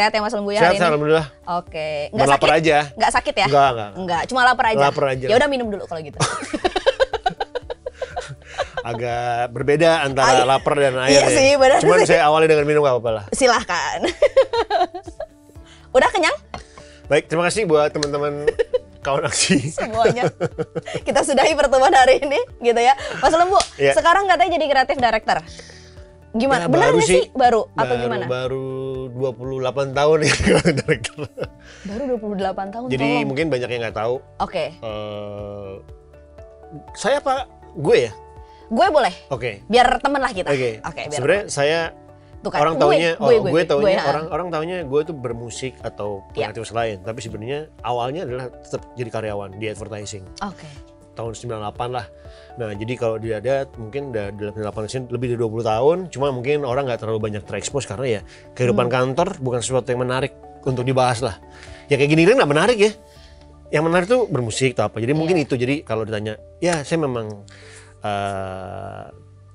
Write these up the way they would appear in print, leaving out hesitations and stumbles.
Sehat ya Mas Lembu ya Sehat, hari ini? alhamdulillah. Oke. Nggak lapar aja. Nggak sakit ya? Enggak. Cuma lapar aja. Lapar aja. Ya udah minum dulu kalau gitu. Agak berbeda antara lapar dan air. Iya sih, benar Cuman sih. saya awali dengan minum gak apa-apa lah. Silahkan. Udah kenyang? Baik, terima kasih buat teman-teman kawan aksi. Semuanya. Kita sudahi pertemuan hari ini gitu ya. Mas Lembu, Iya. sekarang katanya jadi kreatif director. Gimana? Ya, Benar baru nggak sih? Baru atau gimana? Baru 28 tahun ya director. Baru 28 tahun. Jadi tolong. mungkin banyak yang nggak tahu. Oke. Saya apa? Gue ya? Gue boleh. Oke. Biar temen lah kita. Oke. Biar Sebenarnya saya Tuh kan, orang taunya, gue taunya ya. orang taunya gue tuh bermusik atau kreatif lain. Tapi sebenarnya awalnya adalah tetap jadi karyawan di advertising. Oke. Tahun 98 lah. Nah, jadi kalau dia ada mungkin udah di 98 sini lebih dari 20 tahun, cuma mungkin orang nggak terlalu banyak terekspos karena ya kehidupan kantor bukan sesuatu yang menarik untuk dibahas lah. Ya kayak gini kan nggak menarik ya. Yang menarik tuh bermusik atau apa. Jadi mungkin itu. Jadi kalau ditanya, ya saya memang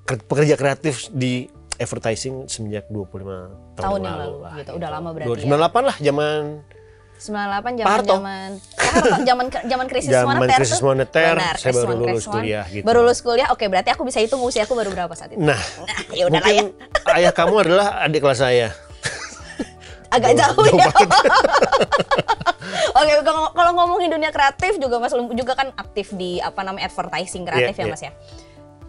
pekerja kreatif di advertising semenjak 25 tahun yang lalu lah, gitu. Udah lama berarti 98 lah, zaman 98 Parto. zaman krisis Zaman moneter krisis tuh. moneter, Benar, saya baru krisis lulus moneter. kuliah gitu. Baru lulus kuliah. Oke, berarti aku bisa hitung usia aku baru berapa saat itu. Nah, Ya udah lah ya. mungkin ayah kamu adalah adik kelas saya. Agak jauh jauh ya. banget. Oke, kalau ngomongin dunia kreatif juga Mas Lembu juga kan aktif di advertising kreatif ya Mas ya.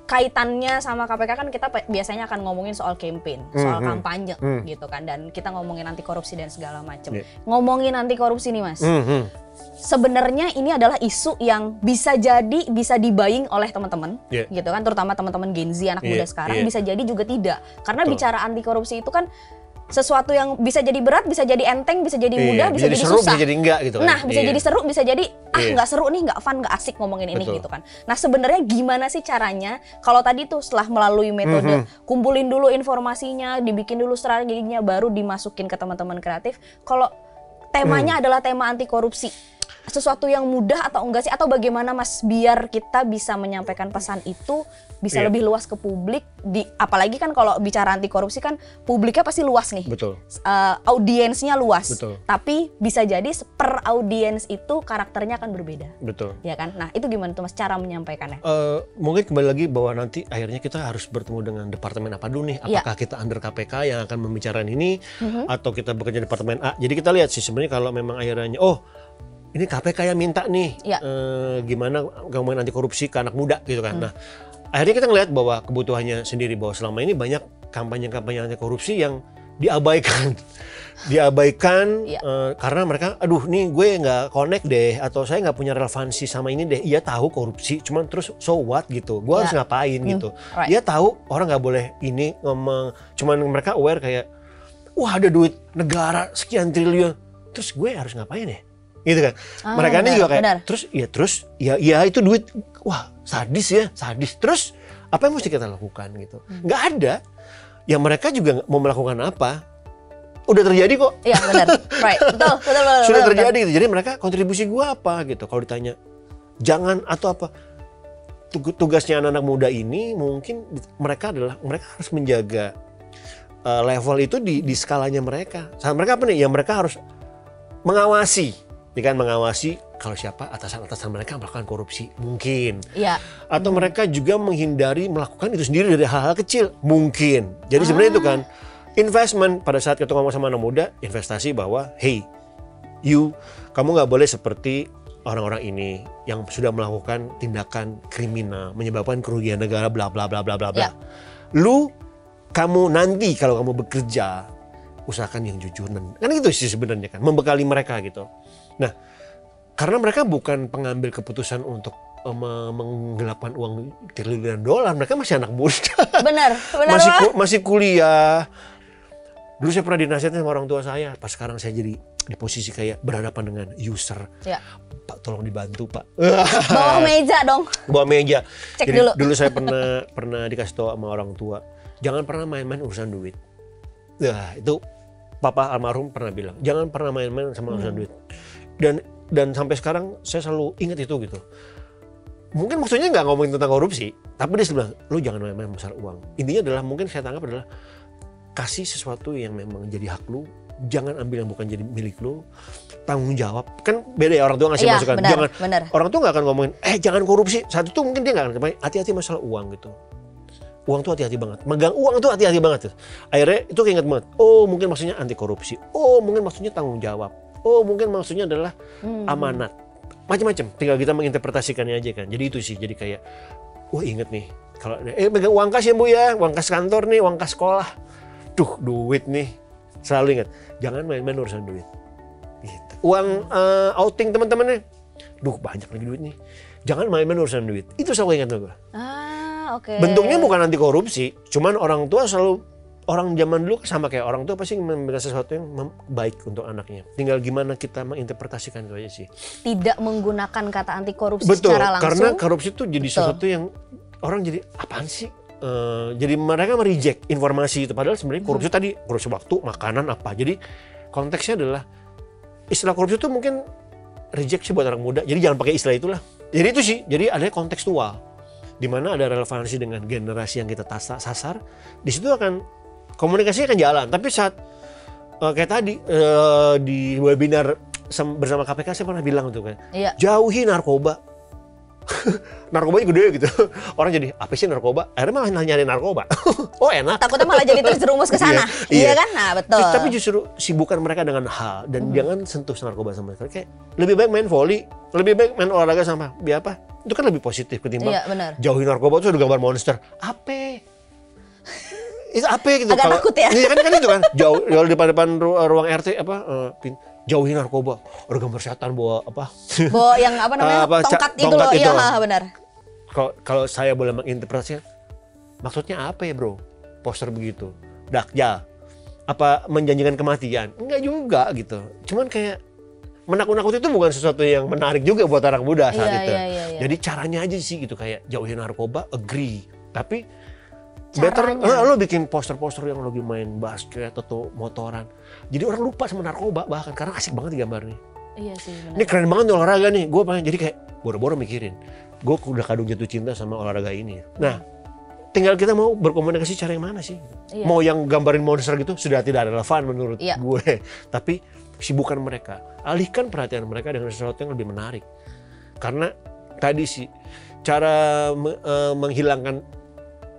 Kaitannya sama KPK kan kita biasanya akan ngomongin soal campaign, soal kampanye gitu kan, dan kita ngomongin anti korupsi dan segala macam. Ngomongin anti korupsi nih Mas. Sebenarnya ini adalah isu yang bisa dibaying oleh teman-teman gitu kan, terutama teman-teman Gen Z anak muda sekarang, bisa jadi juga tidak. Karena bicara anti korupsi itu kan sesuatu yang bisa jadi berat, bisa jadi enteng, bisa jadi mudah, bisa jadi seru, susah. bisa jadi enggak gitu kan. Nah, bisa jadi seru, bisa jadi nggak seru nih, nggak fun, nggak asik ngomongin ini gitu kan. Nah, sebenarnya gimana sih caranya? Kalau tadi tuh setelah melalui metode kumpulin dulu informasinya, dibikin dulu strateginya, baru dimasukin ke teman-teman kreatif. Kalau temanya adalah tema anti korupsi, sesuatu yang mudah atau enggak sih? Atau bagaimana Mas biar kita bisa menyampaikan pesan itu bisa lebih luas ke publik, apalagi kan kalau bicara anti korupsi kan publiknya pasti luas nih. Betul. Audiensnya luas. Betul. Tapi bisa jadi per audiens itu karakternya akan berbeda. Betul. Ya kan? Nah, itu gimana tuh Mas cara menyampaikannya? Mungkin kembali lagi bahwa nanti akhirnya kita harus bertemu dengan departemen apa dulu nih? Apakah kita under KPK yang akan membicarakan ini atau kita bekerja di departemen A? Jadi kita lihat sih sebenarnya kalau memang akhirnya ini KPK yang minta nih gimana ngomongin anti korupsi ke anak muda gitu kan. Nah, akhirnya kita ngelihat bahwa kebutuhannya sendiri, bahwa selama ini banyak kampanye-kampanye anti korupsi yang diabaikan. Karena mereka aduh nih gue nggak connect deh, atau saya nggak punya relevansi sama ini deh. Iya tahu korupsi, cuman terus so what gitu, gue harus ngapain gitu. Iya tahu orang nggak boleh ini ngomong, cuman mereka aware kayak wah ada duit negara sekian triliun, terus gue harus ngapain ya gitu kan. Mereka ini juga kayak terus itu duit, wah sadis. Terus apa yang mesti kita lakukan gitu? Nggak ada. Ya mereka juga mau melakukan apa? Udah terjadi kok. Iya benar. Right. Betul. Sudah terjadi gitu. Jadi mereka kontribusi gua apa gitu. Kalau ditanya jangan atau apa, tugasnya anak-anak muda ini mungkin mereka harus menjaga level itu di skalanya mereka. Sama mereka apa nih? Ya mereka harus mengawasi kalau siapa atasan-atasan mereka melakukan korupsi mungkin. Iya. Atau mereka juga menghindari melakukan itu sendiri dari hal-hal kecil mungkin. Jadi sebenarnya itu kan investment. Pada saat kita ngomong sama anak muda, investasi bahwa hey, kamu nggak boleh seperti orang-orang ini yang sudah melakukan tindakan kriminal, menyebabkan kerugian negara, bla bla bla bla bla bla. Kamu nanti kalau kamu bekerja, usahakan yang jujur. Kan itu sih sebenarnya kan, membekali mereka gitu. Nah, karena mereka bukan pengambil keputusan untuk menggelapkan uang triliunan dolar, mereka masih anak muda. Benar. Masih kuliah. Dulu saya pernah dinasihatin sama orang tua saya, pas sekarang saya jadi di posisi kayak berhadapan dengan user. Ya. Pak, tolong dibantu, Pak. Bawa meja dong. Bawa meja. Cek jadi, dulu. Dulu saya pernah dikasih tahu sama orang tua, jangan pernah main-main urusan duit. Nah, itu Papa almarhum pernah bilang, jangan pernah main-main sama urusan duit. Dan sampai sekarang saya selalu ingat itu gitu. Mungkin maksudnya nggak ngomongin tentang korupsi, tapi dia bilang, lu jangan main-main masalah uang. Intinya adalah, mungkin saya tangkap adalah kasih sesuatu yang memang jadi hak lu jangan ambil yang bukan jadi milik lu, tanggung jawab. Kan beda ya orang tua ngasih masukan. Benar, Jangan, benar. orang tua nggak akan ngomongin, jangan korupsi. Saat itu mungkin dia nggak akan, hati-hati masalah uang gitu. Uang tuh hati-hati banget. Megang uang tuh hati-hati banget tuh. Akhirnya itu keinget banget. Oh mungkin maksudnya anti korupsi. Oh mungkin maksudnya tanggung jawab. Oh mungkin maksudnya adalah amanat. Macam-macam. Tinggal kita menginterpretasikannya aja kan. Jadi itu sih. Jadi kayak, wah inget nih. Kalau megang uang kas ya Bu ya. Uang kas kantor nih, uang kas sekolah. Duh duit nih. Selalu ingat. Jangan main-main urusan duit. Gitu. Uang outing teman-temannya. Duh banyak lagi duit nih. Jangan main-main urusan duit. Itu selalu ingat gue. Oke. Bentuknya bukan anti korupsi, cuman orang tua selalu, orang zaman dulu sama kayak orang tua pasti memberikan sesuatu yang baik untuk anaknya. Tinggal gimana kita menginterpretasikan itu aja sih. Tidak menggunakan kata anti korupsi Betul, secara langsung. karena korupsi itu jadi sesuatu yang orang jadi apaan sih? Jadi mereka mereject informasi itu. Padahal sebenarnya korupsi tadi korupsi waktu, makanan apa. Jadi konteksnya adalah istilah korupsi itu mungkin reject sih buat anak muda. Jadi jangan pakai istilah itulah. Jadi itu sih. Jadi ada kontekstual. Di mana ada relevansi dengan generasi yang kita sasar, di situ akan komunikasinya akan jalan. Tapi saat kayak tadi di webinar bersama KPK saya pernah bilang tuh kan, jauhi narkoba. Narkobanya gede gitu. Orang jadi apa sih narkoba? Akhirnya malah nyari narkoba. Oh enak. Takutnya malah jadi terjerumus ke sana. Iya kan? Nah betul. Tapi justru sibukkan mereka dengan hal dan jangan sentuh narkoba sama sekali. Kayak lebih baik main volley, lebih baik main olahraga sama apa? Itu kan lebih positif ketimbang jauhi narkoba tuh ada gambar monster. Apa? Itu apa gitu? Agak takut ya. Iya kan itu kan. Jauh di depan ruang RT jauhi narkoba. Ada gambar setan bawa apa? Bawa yang apa namanya? Tongkat itu loh. Iya benar. Kalau saya boleh menginterpretasikan, maksudnya apa ya bro? Poster begitu, dakjal, apa menjanjikan kematian? Enggak juga gitu. Cuman kayak menakut-nakuti itu bukan sesuatu yang menarik juga buat anak muda saat itu. Iya. Jadi caranya aja sih gitu, kayak jauhin narkoba, agree. Tapi caranya. better lo bikin poster-poster yang lagi main basket atau motoran. Jadi orang lupa sama narkoba bahkan karena asik banget di gambarnya. Iya sih benar. Ini keren banget nih olahraga nih. Gue pengen jadi kayak boro-boro mikirin. Gue udah kadung jatuh cinta sama olahraga ini. Nah, tinggal kita mau berkomunikasi cara yang mana sih? Iya. Mau yang gambarin monster gitu sudah tidak relevan menurut gue. Tapi sibukkan mereka, alihkan perhatian mereka dengan sesuatu yang lebih menarik. Karena tadi sih cara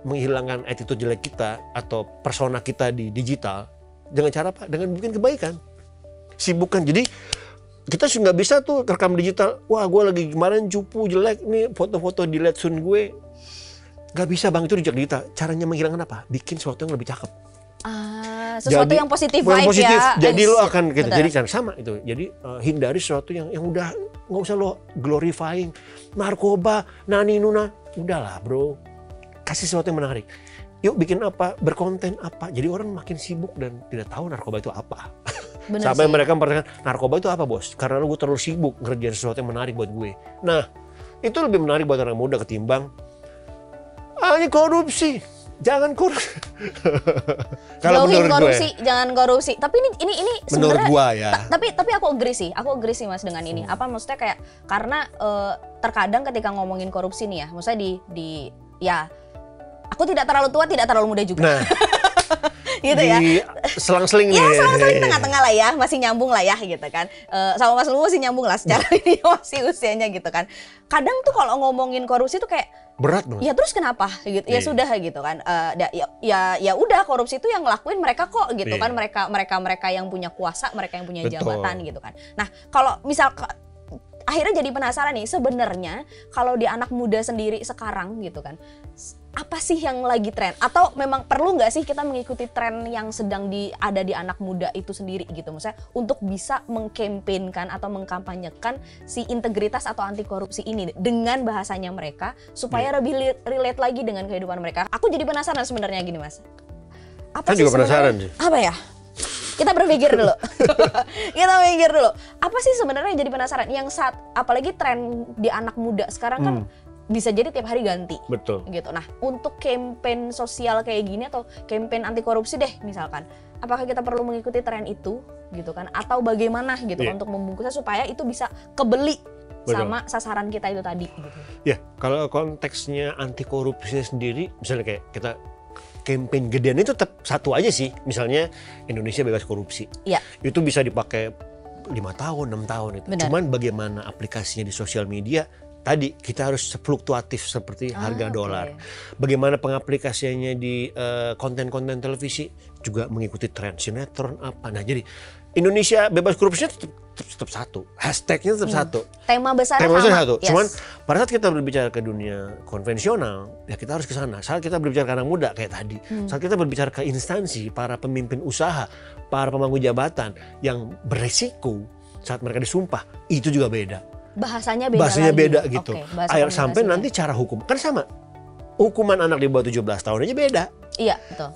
menghilangkan attitude jelek kita atau persona kita di digital dengan cara apa? Dengan bikin kebaikan. Sibukkan. Jadi kita nggak bisa tuh rekam digital. Wah, gue lagi kemarin cupu jelek nih, foto-foto di Letsun gue. Nggak bisa bang, itu di digital. Caranya menghilangkan apa? Bikin sesuatu yang lebih cakep. Sesuatu yang positif vibe ya. Jadi lo akan kita jadikan sama itu. Jadi hindari sesuatu yang udah nggak usah lo glorifying narkoba, nani nuna. Udahlah bro, kasih sesuatu yang menarik. Yuk bikin apa, berkonten apa. Jadi orang makin sibuk dan tidak tahu narkoba itu apa. Sampai mereka mempertanyakan narkoba itu apa bos? Karena gue terlalu sibuk ngerjain sesuatu yang menarik buat gue. Nah itu lebih menarik buat orang muda ketimbang ini korupsi. Jangan korupsi. Kalau menurut korupsi, jangan korupsi. Tapi ini sebenarnya menurut gua ya. Tapi aku agree sih Mas dengan ini. Apa maksudnya kayak karena terkadang ketika ngomongin korupsi nih ya, maksudnya ya aku tidak terlalu tua, tidak terlalu muda juga. Nah. Gitu ya. Selang-seling nih. Ya selang-seling tengah-tengah lah ya, masih nyambung lah ya gitu kan. Sama Mas Luwu masih nyambung lah secara ini masih usianya gitu kan. Kadang tuh kalau ngomongin korupsi tuh kayak berat banget. Ya terus kenapa gitu? Ya sudah gitu kan. Ya udah korupsi itu yang ngelakuin mereka kok gitu kan. Mereka yang punya kuasa, mereka yang punya jabatan gitu kan. Nah, kalau misal akhirnya jadi penasaran nih, sebenarnya kalau di anak muda sendiri sekarang gitu kan, apa sih yang lagi tren? Atau memang perlu nggak sih kita mengikuti tren yang sedang ada di anak muda itu sendiri gitu? Maksudnya untuk bisa mengkampanyekan atau mengkampanyekan si integritas atau anti korupsi ini dengan bahasanya mereka supaya lebih relate lagi dengan kehidupan mereka. Aku jadi penasaran sebenarnya gini Mas. Apa sih juga penasaran sih. Apa ya? Kita berpikir dulu. Kita mikir dulu. Apa sih sebenarnya yang jadi penasaran? Yang saat apalagi tren di anak muda sekarang kan bisa jadi tiap hari ganti. Betul. Gitu. Nah, untuk campaign sosial kayak gini atau campaign anti korupsi deh misalkan, apakah kita perlu mengikuti tren itu gitu kan? Atau bagaimana gitu untuk membungkusnya supaya itu bisa kebeli sama sasaran kita itu tadi gitu. Ya, kalau konteksnya anti korupsi sendiri misalnya kayak kita campaign gedean itu tetap satu aja sih. Misalnya Indonesia bebas korupsi. Iya. Itu bisa dipakai 5 tahun, 6 tahun itu. Benar. Cuman bagaimana aplikasinya di sosial media, tadi kita harus fluktuatif seperti harga dolar. Bagaimana pengaplikasiannya di konten-konten televisi juga mengikuti tren sinetron apa. Nah, jadi Indonesia bebas korupsi tetap satu. Hashtagnya tetap satu. Tema besarnya Tema besar sama. satu. Yes. Cuman pada saat kita berbicara ke dunia konvensional, ya kita harus ke sana. Saat kita berbicara ke anak muda kayak tadi, saat kita berbicara ke instansi, para pemimpin usaha, para pemangku jabatan yang beresiko saat mereka disumpah, itu juga beda. Bahasanya beda Bahasanya lagi. beda gitu. Oke, bahasa Ayo sampai komunikasinya. nanti cara hukum kan sama. Hukuman anak di bawah 17 tahun aja beda. Iya, betul.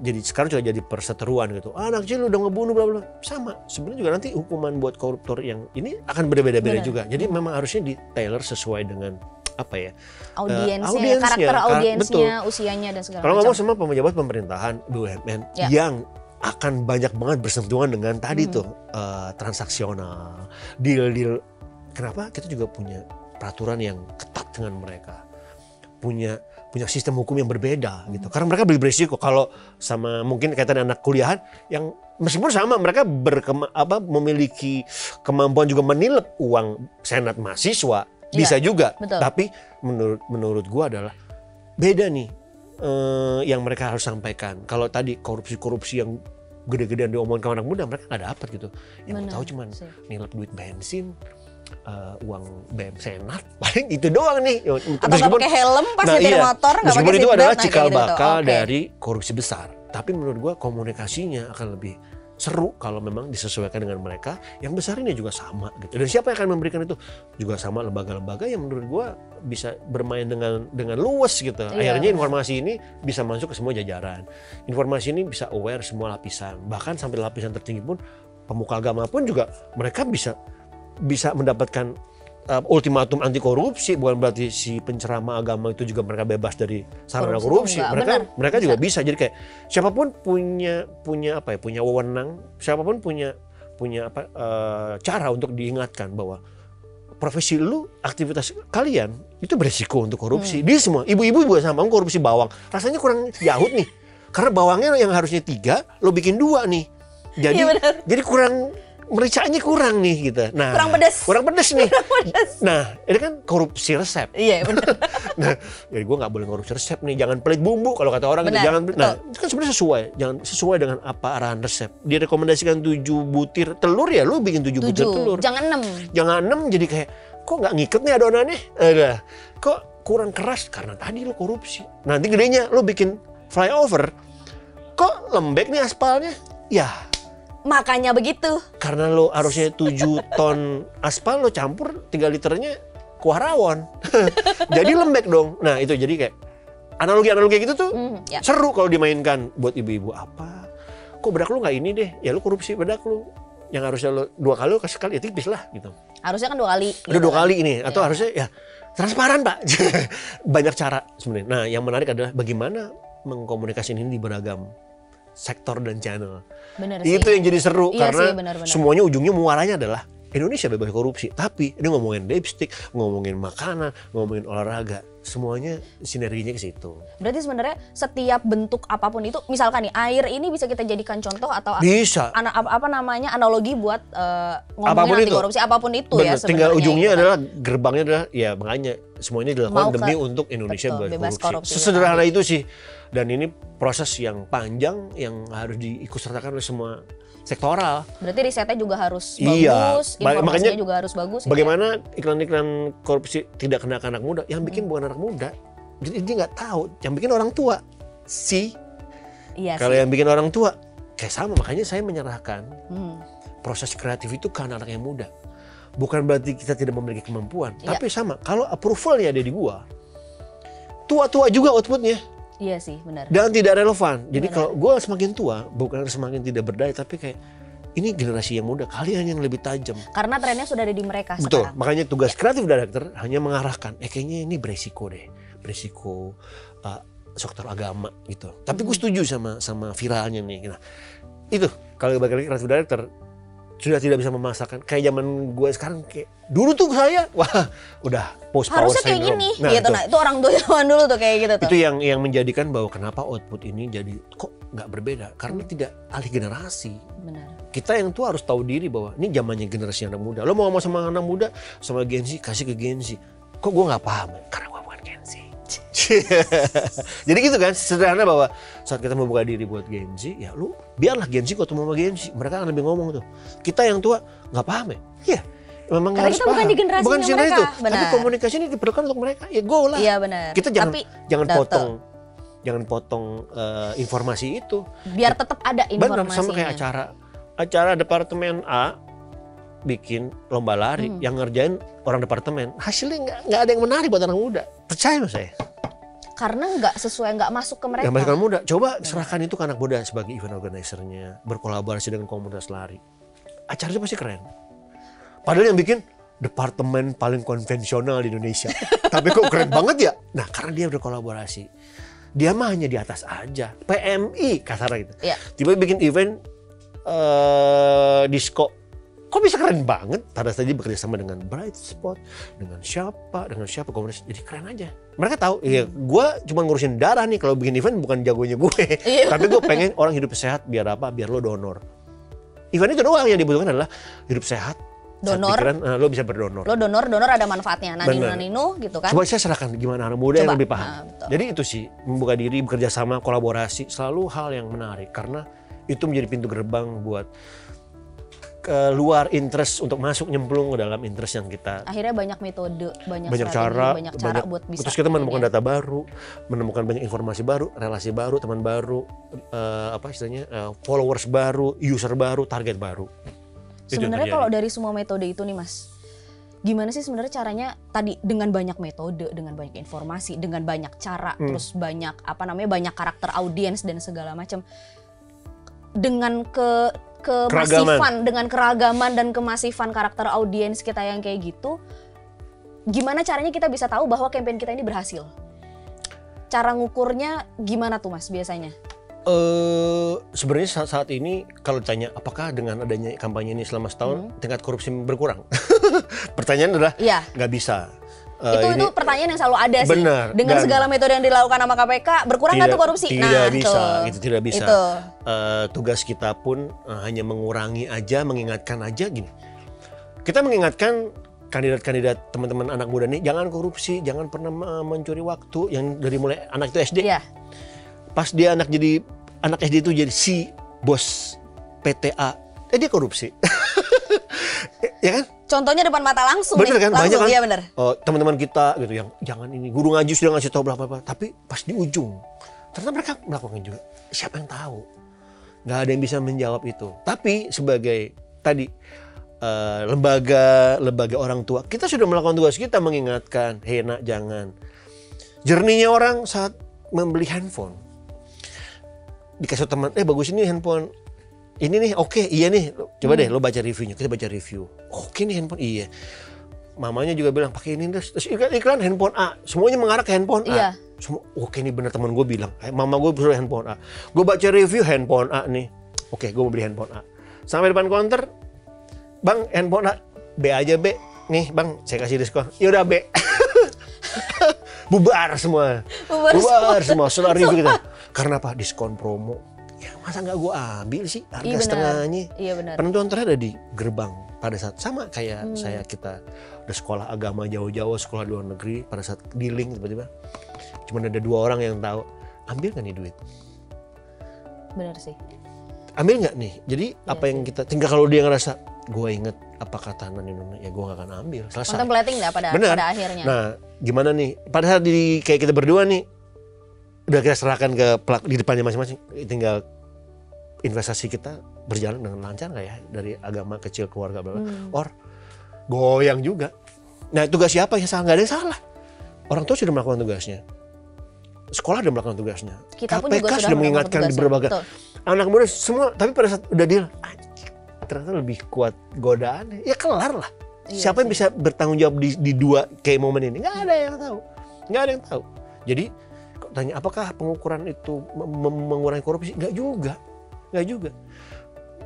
Jadi sekarang juga jadi perseteruan gitu. Anak kecil udah ngebunuh bla bla. Sama. Sebenarnya juga nanti hukuman buat koruptor yang ini akan berbeda-beda Benar. juga. Jadi memang harusnya di tailor sesuai dengan apa ya? Audiensnya, karakter audiensnya, usianya dan segala Kalau macam. ngomong sama pejabat pemerintahan BUMN Ya. yang akan banyak banget bersentuhan dengan tadi tuh transaksional, deal-deal. Kenapa? Kita juga punya peraturan yang ketat dengan mereka. Punya sistem hukum yang berbeda gitu. Karena mereka lebih berisiko kalau sama mungkin kaitan anak kuliahan yang meskipun sama mereka memiliki kemampuan juga menilep uang senat mahasiswa bisa juga. Betul. Tapi menurut gua adalah beda nih yang mereka harus sampaikan. Kalau tadi korupsi yang gede-gedean diomongin ke anak muda mereka nggak dapat gitu. Yang tahu cuman nilep duit bensin, uang BM Senat, paling itu doang nih. Atau nggak pakai helm pas nyetir motor, nggak pakai meskipun itu seatbelt, adalah nah, cikal kayak gitu. bakal Oke. dari korupsi besar. Tapi menurut gua komunikasinya akan lebih seru kalau memang disesuaikan dengan mereka. Yang besar ini juga sama gitu. Dan siapa yang akan memberikan itu juga sama lembaga-lembaga yang menurut gua bisa bermain dengan luas gitu. Iya, Akhirnya benar. informasi ini bisa masuk ke semua jajaran. Informasi ini bisa aware semua lapisan. Bahkan sampai lapisan tertinggi pun pemuka agama pun juga mereka bisa mendapatkan ultimatum anti korupsi. Bukan berarti si penceramah agama itu juga mereka bebas dari sarana korupsi. Enggak, Mereka juga bisa. Jadi kayak siapapun punya wewenang, siapapun punya cara untuk diingatkan bahwa profesi lu, aktivitas kalian itu beresiko untuk korupsi. Dia semua ibu-ibu juga sama korupsi bawang. Rasanya kurang yahut nih. Karena bawangnya yang harusnya 3, lo bikin 2 nih. Jadi Iya, benar. jadi kurang mericanya kurang nih gitu. Nah, Kurang pedas. Kurang pedas nih. Nah, ini kan korupsi resep. Iya, benar. Nah, jadi gue nggak boleh korupsi resep nih. Jangan pelit bumbu kalau kata orang gitu. Benar, Jangan. betul. Nah, itu kan sebenarnya sesuai dengan apa arahan resep. Direkomendasikan 7 butir telur ya, lu bikin 7 butir 7, telur. jangan 6. Jangan 6 jadi kayak kok nggak ngiket nih adonannya. Kok kurang keras karena tadi lu korupsi. Nanti gedenya lu bikin flyover. Kok lembek nih aspalnya? Ya, Makanya begitu. karena lo harusnya 7 ton aspal lo campur 3 liternya kuah rawon. Jadi lembek dong. Nah itu jadi kayak analogi gitu tuh Ya. seru kalau dimainkan buat ibu-ibu. Apa? Kok bedak lu nggak ini deh? Ya lu korupsi bedak lu. Yang harusnya lo 2 kali lo kasih sekali ya tipis lah gitu. Harusnya kan 2 kali. Udah 2 kali ini. Atau Iya. harusnya ya transparan Pak. Banyak cara sebenarnya. Nah yang menarik adalah bagaimana mengkomunikasikan ini di beragam sektor dan channel. Bener sih. Itu yang jadi seru Iya karena sih, benar-benar. semuanya ujungnya muaranya adalah Indonesia bebas korupsi. Tapi ini ngomongin lipstick, ngomongin makanan, ngomongin olahraga, semuanya sinerginya ke situ. Berarti sebenarnya setiap bentuk apapun itu, misalkan nih air ini bisa kita jadikan contoh atau Bisa. analogi buat ngomongin Apapun anti itu. korupsi apapun itu Bener, ya tinggal sebenarnya ujungnya gitu kan. adalah gerbangnya adalah ya makanya semuanya dilakukan Mau ke- demi untuk Indonesia betul, bebas korupsi. Sesederhana itu sih. Dan ini proses yang panjang yang harus diikutsertakan oleh semua sektoral. Berarti risetnya juga harus Iya, bagus, informasinya makanya juga harus bagus. Bagaimana iklan-iklan korupsi tidak kena ke anak muda? Yang bikin bukan anak muda. Jadi dia nggak tahu. Yang bikin orang tua. Iya Kalau sih. yang bikin orang tua kayak sama. Makanya saya menyerahkan Hmm. proses kreatif itu ke anak-anak yang muda. Bukan berarti kita tidak memiliki kemampuan. Iya. Tapi sama. Kalau approvalnya ada di gua, tua-tua juga outputnya. Iya sih, benar. Dan tidak relevan. Jadi Benar. kalau gua semakin tua, bukan semakin tidak berdaya. Tapi kayak ini generasi yang muda. Kalian yang lebih tajam. Karena trennya sudah ada di mereka Betul, sekarang. makanya tugas kreatif director hanya mengarahkan, kayaknya ini beresiko deh, beresiko sektor agama gitu. Tapi gue setuju sama viralnya nih. Nah, itu kalau balik lagi kreatif director, sudah tidak bisa memaksakan kayak zaman gue sekarang. Kayak dulu tuh saya wah udah post power Harusnya kayak syndrome. gini gitu. Nah, itu orang tua zaman dulu tuh kayak gitu tuh. Itu yang menjadikan bahwa kenapa output ini jadi kok nggak berbeda karena tidak alih generasi. Benar. Kita yang tua harus tahu diri bahwa ini zamannya generasi anak muda. Lo mau ngomong sama anak muda, sama Gen Z, kasih ke Gen Z. Kok gue nggak paham? Karena gue bukan Gen Z. Jadi gitu kan, sederhana bahwa saat kita membuka diri buat Gen Z, ya lu biarlah Gen Z ketemu sama Gen Z. Mereka akan lebih ngomong tuh. Kita yang tua nggak paham ya? Iya. Memang Karena harus kita paham. bukan di generasinya bukan mereka. itu. Benar. Tapi komunikasi ini diperlukan untuk mereka. Ya go lah. Iya benar. Kita jangan Tapi, potong informasi itu. biar tetap ada Benar, informasinya. sama kayak acara departemen A bikin lomba lari yang ngerjain orang departemen, hasilnya nggak ada yang menarik buat anak muda. Percaya sama saya. Karena nggak sesuai, nggak masuk ke mereka. Yang masuk ke anak muda, coba serahkan itu ke anak muda sebagai event organizer-nya, berkolaborasi dengan komunitas lari. Acara itu pasti keren. Padahal yang bikin departemen paling konvensional di Indonesia. Tapi kok keren banget ya? Nah, karena dia berkolaborasi. Dia mah hanya di atas aja. PMI kasarnya gitu. Iya. Tiba-tiba bikin event disco. Kok bisa keren banget? Pada saat dia bekerja sama dengan Bright Spot, dengan siapa komunitas. Jadi keren aja. Mereka tahu, ya gue cuma ngurusin darah nih. Kalau bikin event bukan jagonya gue. Iya. Tapi gue pengen orang hidup sehat. Biar apa? Biar lo donor. Event itu doang yang dibutuhkan adalah hidup sehat. Donor. Pikiran, lo bisa berdonor. Lo donor ada manfaatnya. Naninu gitu kan. Coba saya serahkan gimana anak muda yang lebih paham. Nah, betul. Jadi itu sih, membuka diri, bekerja sama, kolaborasi, selalu hal yang menarik. Karena itu menjadi pintu gerbang buat keluar interest untuk masuk nyemplung ke dalam interest yang kita. Akhirnya banyak metode, banyak cara buat bisa. Terus kita menemukan data baru, menemukan banyak informasi baru, relasi baru, teman baru, followers baru, user baru, target baru. Sebenarnya kalau dari semua metode itu nih Mas, gimana sih sebenarnya caranya tadi dengan banyak metode, dengan banyak informasi, dengan banyak cara, terus banyak banyak karakter audiens dan segala macam, dengan kemasifan, dengan keragaman dan kemasifan karakter audiens kita yang kayak gitu, gimana caranya kita bisa tahu bahwa campaign kita ini berhasil? Cara ngukurnya gimana tuh Mas biasanya? Sebenarnya saat ini kalau ditanya apakah dengan adanya kampanye ini selama setahun tingkat korupsi berkurang? Pertanyaan adalah nggak bisa. Itu pertanyaan yang selalu ada sih. Benar, dengan segala metode yang dilakukan sama KPK, berkurang nggak tuh korupsi? Tidak bisa, itu tidak bisa. Tugas kita pun hanya mengurangi aja, mengingatkan aja gini. Kita mengingatkan kandidat-kandidat teman-teman anak muda nih, jangan korupsi, jangan pernah mencuri waktu. Yang dari mulai anak itu SD. Iya. Pas dia anak SD itu jadi si bos PTA, dia korupsi. Ya kan? Contohnya depan mata langsung. Bener kan? Banyak kan? Iya bener. Teman-teman kita gitu yang jangan ini, guru ngaji sudah ngasih tahu bla, tapi pas di ujung ternyata mereka melakukan juga. Siapa yang tahu? Nggak ada yang bisa menjawab itu. Tapi sebagai tadi lembaga orang tua, kita sudah melakukan tugas kita mengingatkan, hei nak jangan. Jernihnya orang saat membeli handphone. Dikasih teman, bagus ini handphone. Ini nih, oke, iya nih. Coba deh lo baca reviewnya. Kita baca review. Oke nih handphone, iya. Mamanya juga bilang pakai ini terus iklan handphone A. Semuanya mengarah ke handphone A. Iya. Semua, oke nih benar teman gue bilang. Mama gue suruh handphone A. Gue baca review handphone A nih. Oke, gue mau beli handphone A. Sampai depan counter, bang handphone A. B aja B. Nih bang, saya kasih diskon. Yaudah B. Bubar semua. Bubar semua. Setelah review kita. Karena apa? Diskon promo. Ya, masa nggak gue ambil sih harga setengahnya. Iya benar. Penentuan terakhir ada di gerbang pada saat sama kayak kita udah sekolah agama jauh-jauh, sekolah di luar negeri, pada saat dealing tiba-tiba cuma ada 2 orang yang tahu, ambil nggak nih duit? Benar sih. Ambil nggak nih? Jadi apa yang kita tinggal kalau dia ngerasa gue inget apa kata Nani, ya gue nggak akan ambil. Selesai. Contemplating nggak pada akhirnya. Nah gimana nih? Pada saat kayak kita berdua nih udah kita serahkan ke di depannya masing-masing, tinggal investasi kita berjalan dengan lancar nggak ya dari agama kecil keluarga or goyang juga. Nah tugas siapa yang salah? Nggak ada yang salah. Orang tua sudah melakukan tugasnya, sekolah sudah melakukan tugasnya, kita pun KPK juga sudah mengingatkan di berbagai anak muda semua. Tapi pada saat udah deal, ternyata lebih kuat godaannya, ya kelar lah. Siapa yang bisa bertanggung jawab di 2 kayak momen ini? Nggak ada yang tahu. Jadi tanya apakah pengukuran itu mengurangi korupsi? Nggak juga.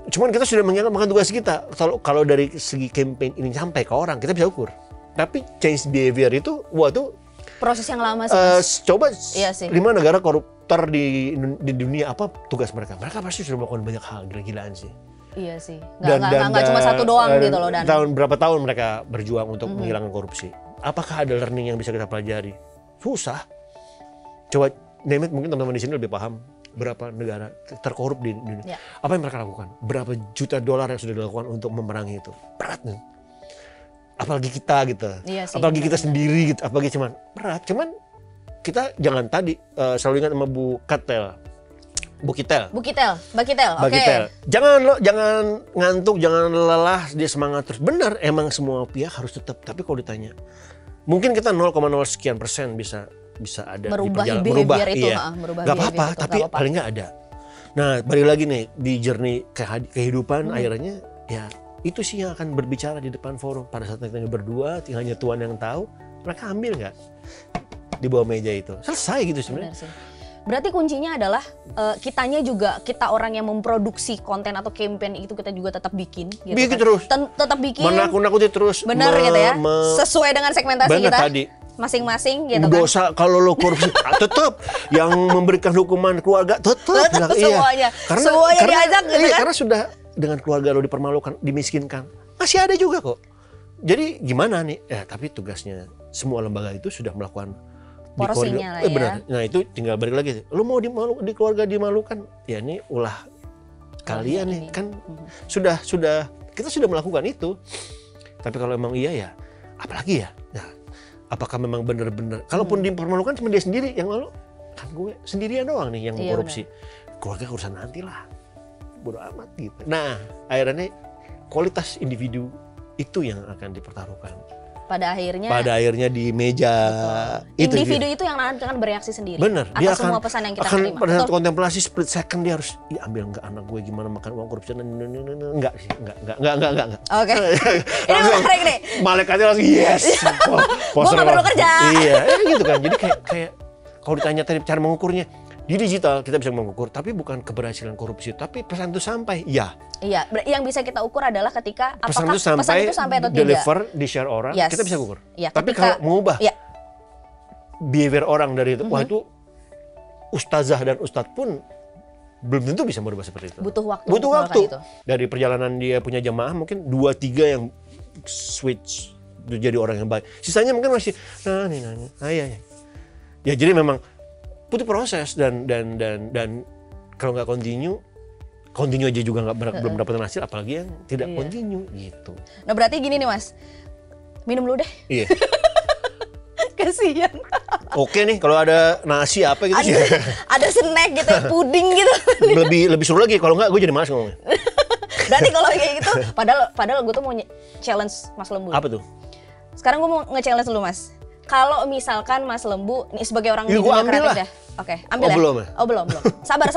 Cuman kita sudah menjalankan tugas kita. Kalau dari segi campaign ini sampai ke orang, kita bisa ukur. Tapi change behavior itu, wah itu proses yang lama sih, Mas. coba Iya sih. 5 negara koruptor di dunia, apa tugas mereka? Mereka pasti sudah melakukan banyak hal, gila-gilaan sih. Iya sih. Nggak cuma satu doang gitu loh. Dan berapa tahun mereka berjuang untuk menghilangkan korupsi? Apakah ada learning yang bisa kita pelajari? Susah. Coba name it, mungkin teman-teman di sini lebih paham berapa negara terkorup di dunia. Apa yang mereka lakukan? Berapa juta dolar yang sudah dilakukan untuk memerangi itu? Berat nih. Apalagi kita gitu. Iya sih, apalagi kita sendiri gitu. Apalagi cuman berat. Cuman kita jangan tadi selalu ingat sama Bu Kitel. Mbak Kitel. Jangan ngantuk, jangan lelah, dia semangat terus. Benar, emang semua pihak harus tetap. Tapi kalau ditanya, mungkin kita 0,0 sekian % bisa ada merubah di behavior itu, iya. Gak apa-apa, tapi paling nggak ada. Nah, balik lagi nih di journey kehidupan, akhirnya ya itu sih yang akan berbicara di depan forum. Pada saat kita berdua, hanya Tuhan yang tahu, mereka ambil nggak di bawah meja itu. Selesai gitu sebenarnya. Berarti kuncinya adalah kitanya juga, kita orang yang memproduksi konten atau campaign itu kita juga tetap bikin gitu. Bikin kan? terus. Tetap bikin. Menakut-nakuti terus. Benar gitu ya. Sesuai dengan segmentasi kita. Tadi. Masing-masing gitu kan. Dosa kalau lo korupsi tetap yang memberikan hukuman keluarga tetap semuanya. Karena diajak gitu kan. Karena sudah dengan keluarga lo dipermalukan, dimiskinkan. Masih ada juga kok. Jadi gimana nih? Ya, tapi tugasnya semua lembaga itu sudah melakukan porsinya lah ya. Benar. Nah, itu tinggal balik lagi. Lo mau di keluarga dimalukan? Ya ini ulah kalian nih kan sudah kita sudah melakukan itu. Tapi kalau emang iya ya, apalagi ya? Ya, apakah memang benar-benar? Kalaupun dipermalukan cuma dia sendiri yang malu, kan gue sendirian doang nih yang korupsi. Keluarga urusan nanti lah, bodo amat gitu. Nah, akhirnya kualitas individu itu yang akan dipertaruhkan. Pada akhirnya di meja individu itu yang akan bereaksi sendiri. Bener, atas dia semua pesan yang kita terima. Pada saat kontemplasi split second dia harus ambil nggak anak gue gimana makan uang korupsi. Enggak sih, enggak. Oke. Ini menarik nih. Malaikatnya langsung yes. Gue nggak perlu kerja. Iya, gitu kan. Jadi kayak kalau ditanya tadi cara mengukurnya, di digital kita bisa mengukur, tapi bukan keberhasilan korupsi, tapi pesan itu sampai, ya. Iya, yang bisa kita ukur adalah ketika pesan apakah pesan itu sampai atau deliver, tidak. di-share orang, kita bisa ukur. Ya, tapi kalau mengubah behavior orang dari itu, wah itu ustazah dan ustadz pun belum tentu bisa merubah seperti itu. Butuh waktu. Itu. Dari perjalanan dia punya jamaah mungkin 2-3 yang switch jadi orang yang baik. Sisanya mungkin masih iya. Ya jadi memang butuh proses dan kalau nggak continue aja juga belum dapat hasil, apalagi yang tidak continue gitu. Nah berarti gini nih Mas, minum dulu deh. Iya. Kasian. Oke nih, kalau ada nasi apa gitu sih. Ada snack gitu, puding gitu. lebih seru lagi, kalau nggak gue jadi malas ngomongnya. Berarti kalau kayak gitu, padahal gue tuh mau challenge Mas Lembu. Apa tuh? Sekarang gue mau nge-challenge dulu Mas. Kalau misalkan Mas Lembu nih sebagai orang di dunia kreatif ya. Oke, ambil ya. Belum. Sabar.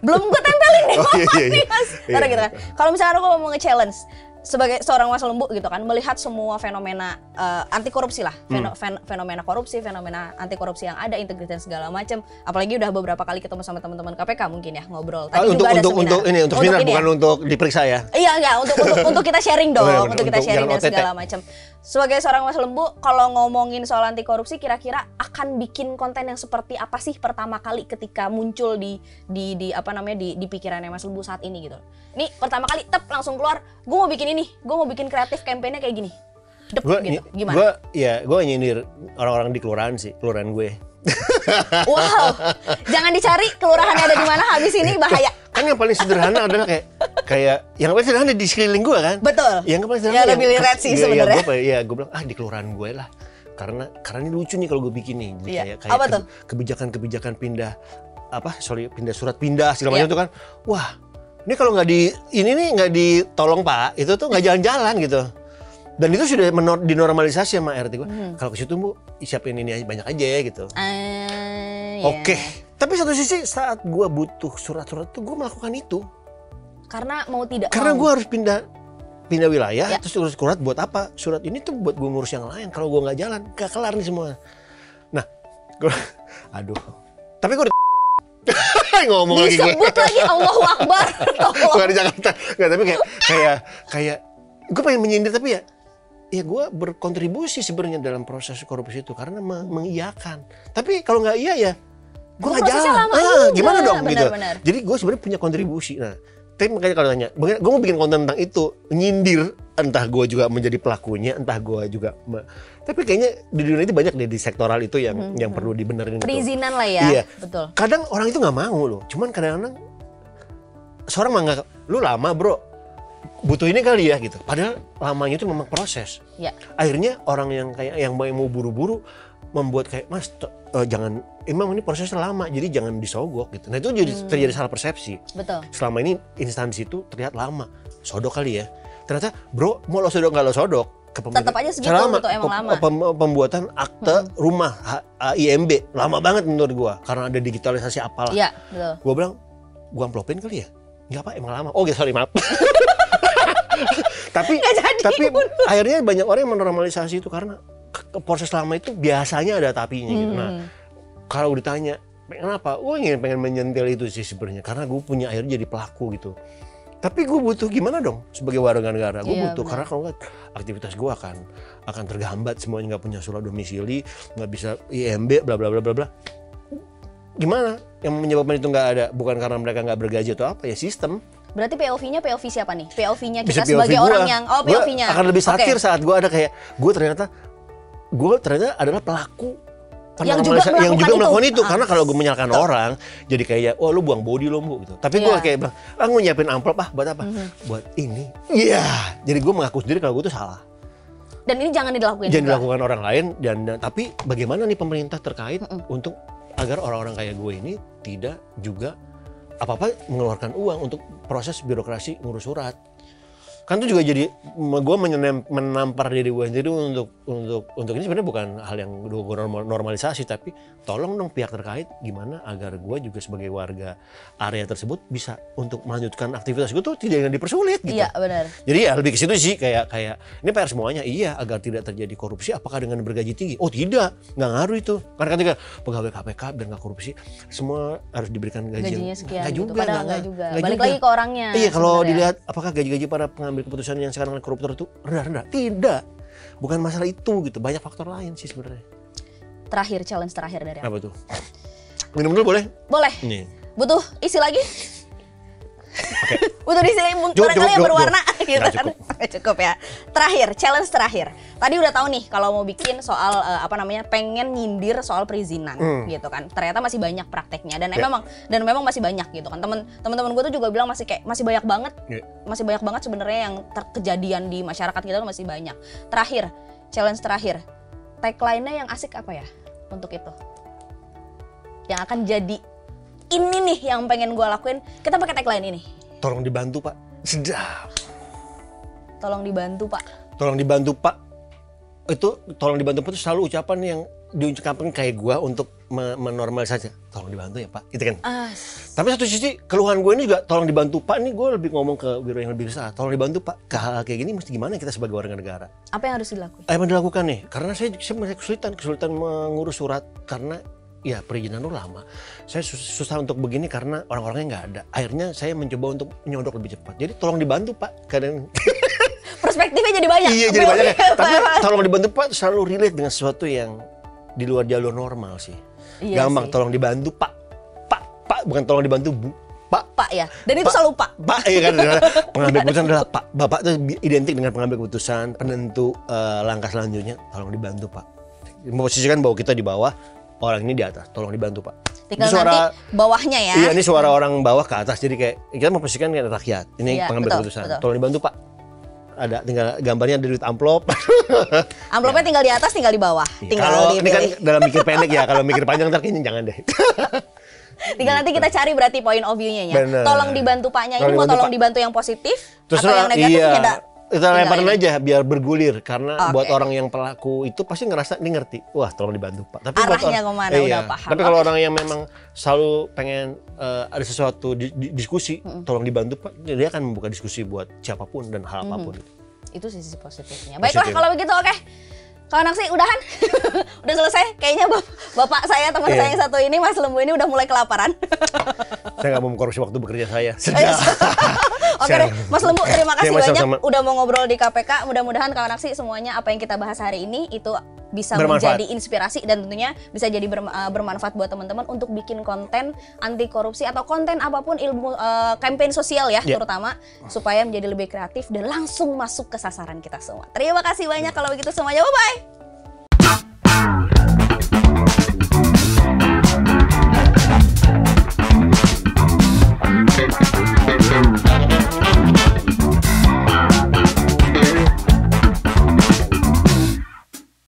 Belum gue tempelin nih. Iya. Mas. Karena gitu kan. Kalau misalkan aku mau nge-challenge sebagai seorang Mas Lembu gitu kan, melihat semua fenomena anti korupsi lah, fenomena korupsi, fenomena anti korupsi yang ada, integritas segala macam. Apalagi udah beberapa kali ketemu sama teman-teman KPK mungkin ya, ngobrol. Tadi juga ada seminar. Untuk seminar bukan untuk diperiksa ya. Iya enggak, untuk kita sharing dong, untuk kita sharing dan segala macam. Sebagai seorang Mas Lembu, kalau ngomongin soal anti korupsi, kira-kira akan bikin konten yang seperti apa sih pertama kali ketika muncul di pikirannya Mas Lembu saat ini gitu. Nih pertama kali langsung keluar, gue mau bikin ini, gue mau bikin kreatif kampanye kayak gini. Gitu. Gimana? Gue nyindir orang-orang di kelurahan gue. Wow, jangan dicari kelurahannya ada di mana, habis ini bahaya. Kan yang paling sederhana adalah kayak yang paling sederhana di sekeliling gue kan. Betul. Yang paling sederhana. Ya lebih red sih sebenarnya. Gue bilang di kelurahan gue lah. Karena ini lucu nih kalau gue bikin nih. Iya. Kayak apa tuh? Kebijakan pindah surat pindah segala macam itu kan. Wah, ini kalau nggak ditolong Pak, itu tuh nggak jalan-jalan gitu. Dan itu sudah dinormalisasi sama RT gue. Kalau ke situ Bu, siapin ini banyak aja gitu. Oke. Tapi satu sisi saat gue butuh surat-surat itu, gue melakukan itu. Karena mau tidak Karena gue harus pindah wilayah, terus urus surat buat apa? Surat ini tuh buat gue ngurus yang lain. Kalau gue nggak jalan, gak kelar nih semua. Nah, tapi gue Ngomong lagi gue. Disebut lagi Allahu Akbar. Bukan di Jakarta. Nggak, tapi kayak gue pengen menyindir tapi ya gue berkontribusi sebenarnya dalam proses korupsi itu karena mengiyakan. Tapi kalau nggak iya ya gue nggak jalan. Gimana dong gitu. Jadi gue sebenarnya punya kontribusi. Nah, tapi makanya kalau tanya, gue mau bikin konten tentang itu, nyindir, entah gue juga menjadi pelakunya, entah gue juga. Tapi kayaknya di dunia itu banyak deh di sektoral itu yang perlu dibenerin. Perizinan lah ya. Iya. Betul. Kadang orang itu nggak mau loh. Cuman kadang-kadang seorang menganggap lu lama bro, butuh ini kali ya gitu. Padahal lamanya itu memang proses. Ya. Akhirnya orang yang mau buru-buru membuat kayak mas jangan, emang ini prosesnya lama jadi jangan disogok gitu. Nah itu jadi terjadi salah persepsi. Betul. Selama ini instansi itu terlihat lama, sodok kali ya. Ternyata bro mau lo sodok nggak lo sodok ke pemerintah. Tetap aja segitu gitu, emang lama. Pembuatan akte rumah IMB lama banget menurut gua karena ada digitalisasi apalah. Iya betul. Gua bilang gua amplopin kali ya. Nggak apa emang lama. Oh sorry maaf. tapi akhirnya banyak orang yang menormalisasi itu karena proses lama itu biasanya ada tapinya gitu. Nah, kalau ditanya kenapa? Pengen menyentil itu sih sebenarnya karena gue punya akhirnya jadi pelaku gitu. Tapi gue butuh gimana dong sebagai warga negara? Gue butuh benar. Karena kalau nggak aktivitas gue akan terhambat semuanya, nggak punya surat domisili, nggak bisa IMB, bla bla bla bla bla. Gimana? Yang menyebabkan itu nggak ada bukan karena mereka nggak bergaji atau apa ya sistem. Berarti POV-nya POV siapa nih? POV-nya kita sebagai orang yang POV-nya akan lebih sakir saat gue ada kayak gue ternyata adalah pelaku yang juga melakukan itu. Karena kalau gue menyalahkan orang jadi kayak lu buang body lo bu gitu. Tapi gue kayak bilang gue nyiapin amplop buat apa? Buat ini. Iya. Jadi gue mengaku sendiri kalau gue tuh salah. Dan ini jangan dilakukan. Jangan dilakukan orang lain dan tapi bagaimana nih pemerintah terkait untuk agar orang-orang kayak gue ini tidak juga apa-apa mengeluarkan uang untuk proses birokrasi ngurus surat. Kan itu juga jadi gue menampar diri gue sendiri untuk ini sebenarnya bukan hal yang gue normalisasi tapi tolong dong pihak terkait gimana agar gue juga sebagai warga area tersebut bisa untuk melanjutkan aktivitas gue tuh tidak dipersulit gitu. Iya benar. Jadi ya lebih ke situ sih kayak ini PR semuanya agar tidak terjadi korupsi apakah dengan bergaji tinggi? Oh tidak, nggak ngaruh itu. Karena ketika pegawai KPK biar nggak korupsi semua harus diberikan gajinya sekian. Nggak gitu. juga, Padahal nggak juga. Balik lagi ke orangnya. Iya kalau dilihat apakah gaji-gaji para pengambil keputusan yang sekarang koruptor itu rendah-rendah? Tidak. Bukan masalah itu gitu. Banyak faktor lain sih sebenarnya. Terakhir, challenge terakhir dari apa tuh? Minum dulu boleh? Boleh. Nih. Butuh isi lagi? Okay. Butuh isi barangkali yang berwarna gitu kan. Cukup ya. Terakhir, challenge terakhir. Tadi udah tahu nih kalau mau bikin soal pengen nyindir soal perizinan gitu kan. Ternyata masih banyak prakteknya dan memang masih banyak gitu kan. Teman-teman gue tuh juga bilang masih banyak banget. Masih banyak banget sebenarnya yang kejadian di masyarakat kita tuh masih banyak. Terakhir, challenge terakhir. Tagline-nya yang asik apa ya untuk itu? Yang akan jadi ini nih yang pengen gue lakuin. Kita pakai tagline ini. Tolong dibantu Pak. Sedap. Tolong dibantu Pak. Tolong dibantu Pak. Itu tolong dibantu Pak itu selalu ucapan yang diucapkan kayak gue untuk menormalisasi. Tolong dibantu ya Pak. Gitu kan. Tapi satu sisi keluhan gue ini juga tolong dibantu Pak. Ini gue lebih ngomong ke biro yang lebih besar. Tolong dibantu Pak. Ke hal kayak gini mesti gimana kita sebagai warga negara. Apa yang harus dilakukan? Apa yang dilakukan nih? Karena saya masih kesulitan mengurus surat karena ya perizinan itu lama. Saya susah untuk begini karena orang-orangnya nggak ada. Akhirnya saya mencoba untuk nyodok lebih cepat. Jadi tolong dibantu Pak. Kadang perspektifnya jadi banyak. Iya jadi banyak. Tapi tolong dibantu Pak selalu relate dengan sesuatu yang di luar jalur normal sih. Iya gampang sih. Tolong dibantu Pak. Pak bukan tolong dibantu Bu. Pak ya. Dan itu selalu Pak. Pak iya kan. Pengambil keputusan adalah Pak. Bapak itu identik dengan pengambil keputusan, penentu langkah selanjutnya. Tolong dibantu Pak. Memposisikan bahwa kita di bawah, orang ini di atas, tolong dibantu Pak. Tinggal nanti bawahnya ya. Iya, ini suara orang bawah ke atas, jadi kayak kita memposisikan kayak rakyat. Ini pengambil keputusan, tolong dibantu Pak. Ada tinggal gambarnya ada duit amplop. Amplopnya tinggal di atas, tinggal di bawah. Tinggal kalau ini kan dalam mikir pendek ya, kalau mikir panjang ntar kayaknya jangan deh. Tinggal nanti kita cari berarti point of view-nya ya. Tolong dibantu Paknya ini mau tolong dibantu yang positif atau yang negatif ya. Kita lemparin aja biar bergulir karena buat orang yang pelaku itu pasti ngerasa ini ngerti. Wah, tolong dibantu Pak. Tapi arahnya kemana udah paham. Tapi kalau orang yang memang selalu pengen ada sesuatu diskusi, tolong dibantu Pak. Dia akan membuka diskusi buat siapapun dan hal apapun. Itu sisi positifnya. Baiklah kalau begitu oke. Kalau Naksi udahan, udah selesai. Kayaknya bapak saya, teman saya yang satu ini, Mas Lembu ini udah mulai kelaparan. Saya nggak mau mengkorupsi waktu bekerja saya. Oke deh, Mas Lembu, terima kasih Mas, banyak sama-sama. udah mau ngobrol di KPK. Mudah-mudahan kawan aksi semuanya apa yang kita bahas hari ini itu bisa Bermanfaat. menjadi inspirasi dan tentunya bisa jadi bermanfaat buat teman-teman untuk bikin konten anti korupsi atau konten apapun ilmu campaign sosial ya, terutama supaya menjadi lebih kreatif dan langsung masuk ke sasaran kita semua. Terima kasih banyak kalau begitu semuanya. Bye bye.